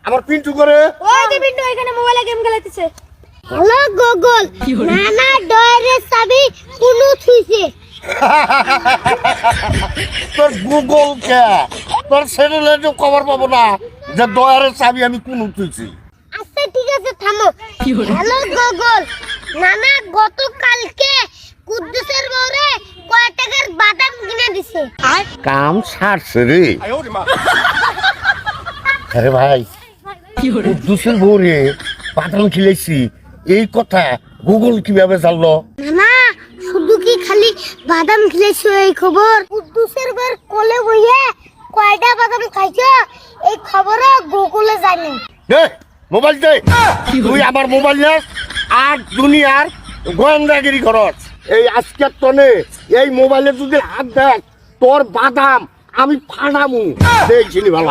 আমার পিন্টু করে ওই যে বিন্টু এখানে মোবাইলে গেম খেলাইতেছে। হ্যালো গুগল, নানা ডয়ের চাবি কোনু থুইছে? তোর গুগল কে তোর সেটেলাইটে খবর পাবো না যে দয়ারের চাবি আমি কোন তুইছি। আচ্ছা ঠিক আছে থামো। হ্যালো গুগল, নানা গতকালকে কুদ্দুসের বউরে কয় টাকার বাদাম কিনে দিছে? কাম ছাড়ছে রে। আরে ভাই কুদ্দুসের বউরে বাদাম খিলাইছি এই কথা গুগল কিভাবে জানলো? নানা শুধু কি খালি বাদাম খেলেছো এই খবর? কুদ্দুসের বউর কোলে বইয়ে কয়টা বাদাম খাইছো এই খবরও গুগলে জানে। দে মোবাইল দে। তুই আমার মোবাইল নিস আর দুনিয়ার গোয়েন্দাগিরি করস। এই আজকের তনে এই মোবাইলে যদি হাত দেখ তোর বাদাম আমি ফাটামু। দেখছিলি ভালো